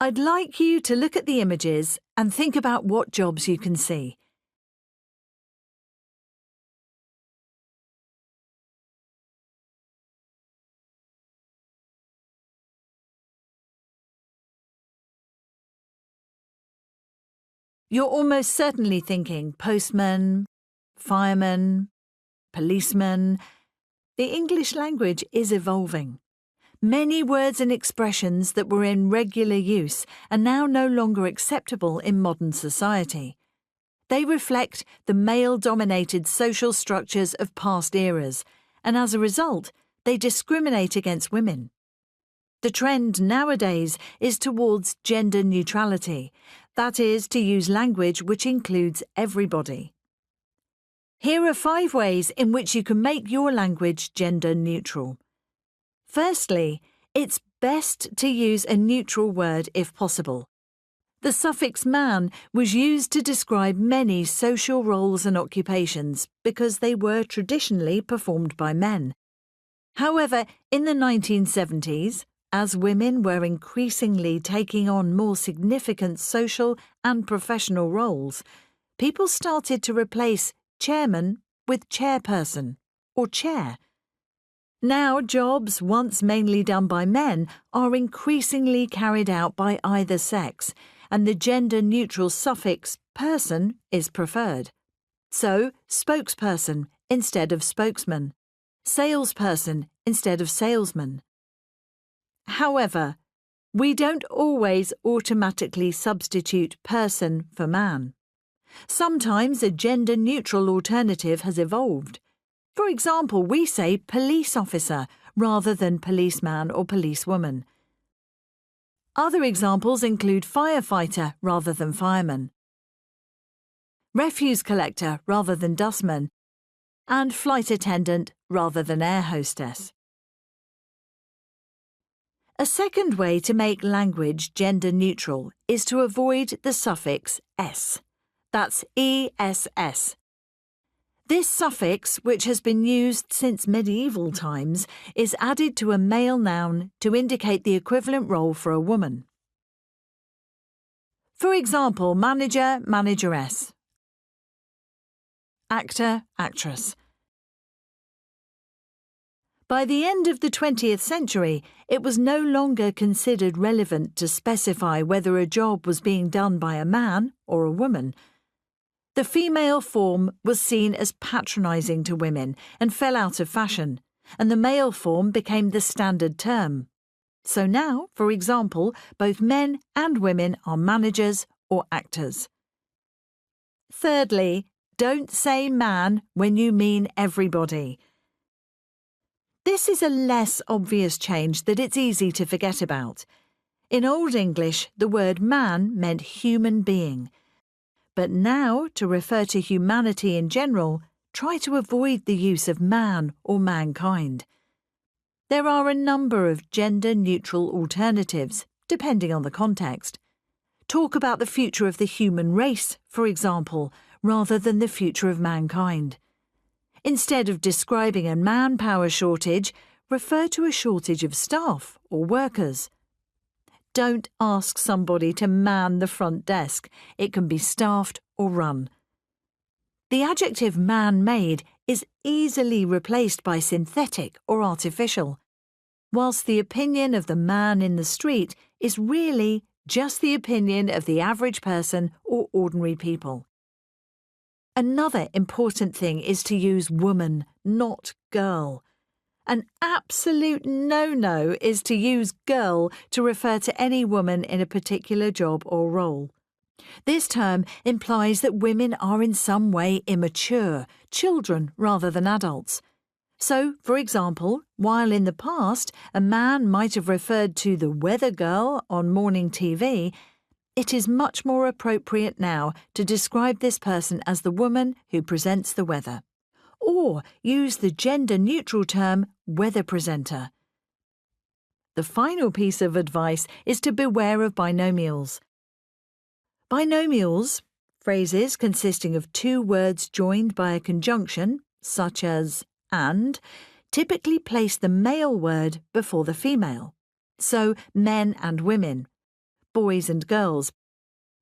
I'd like you to look at the images and think about what jobs you can see. You're almost certainly thinking postman, fireman, policeman. The English language is evolving. Many words and expressions that were in regular use are now no longer acceptable in modern society. They reflect the male-dominated social structures of past eras, and as a result, they discriminate against women. The trend nowadays is towards gender neutrality, that is, to use language which includes everybody. Here are 5 ways in which you can make your language gender neutral. Firstly, it's best to use a neutral word if possible. The suffix man was used to describe many social roles and occupations because they were traditionally performed by men. However, in the 1970s, as women were increasingly taking on more significant social and professional roles, people started to replace chairman with chairperson or chair. Now jobs once mainly done by men are increasingly carried out by either sex, and the gender-neutral suffix person is preferred. So, spokesperson instead of spokesman, salesperson instead of salesman. However, we don't always automatically substitute person for man. Sometimes a gender-neutral alternative has evolved. For example, we say police officer rather than policeman or policewoman. Other examples include firefighter rather than fireman, refuse collector rather than dustman, and flight attendant rather than air hostess. A second way to make language gender neutral is to avoid the suffix s. That's ESS. This suffix, which has been used since medieval times, is added to a male noun to indicate the equivalent role for a woman. For example, manager, manageress, actor, actress. By the end of the 20th century, it was no longer considered relevant to specify whether a job was being done by a man or a woman. The female form was seen as patronising to women and fell out of fashion, and the male form became the standard term. So now, for example, both men and women are managers or actors. Thirdly, don't say man when you mean everybody. This is a less obvious change that it's easy to forget about. In Old English, the word man meant human being. But now, to refer to humanity in general, try to avoid the use of man or mankind. There are a number of gender-neutral alternatives, depending on the context. Talk about the future of the human race, for example, rather than the future of mankind. Instead of describing a manpower shortage, refer to a shortage of staff or workers. Don't ask somebody to man the front desk. It can be staffed or run. The adjective man-made is easily replaced by synthetic or artificial, whilst the opinion of the man in the street is really just the opinion of the average person or ordinary people. Another important thing is to use woman, not girl. An absolute no-no is to use girl to refer to any woman in a particular job or role. This term implies that women are in some way immature, children rather than adults. So, for example, while in the past a man might have referred to the weather girl on morning TV, it is much more appropriate now to describe this person as the woman who presents the weather. Or use the gender-neutral term weather presenter. The final piece of advice is to beware of binomials. Binomials, phrases consisting of 2 words joined by a conjunction, such as and, typically place the male word before the female. So, men and women. boys and girls,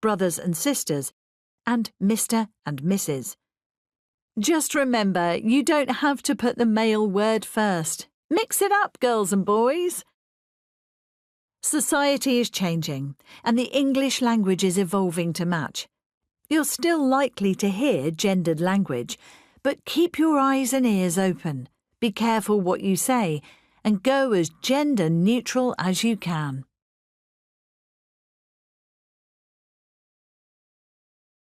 brothers and sisters, and Mr. and Mrs. Just remember, you don't have to put the male word first. Mix it up, girls and boys. Society is changing, and the English language is evolving to match. You're still likely to hear gendered language, but keep your eyes and ears open. Be careful what you say, and go as gender neutral as you can.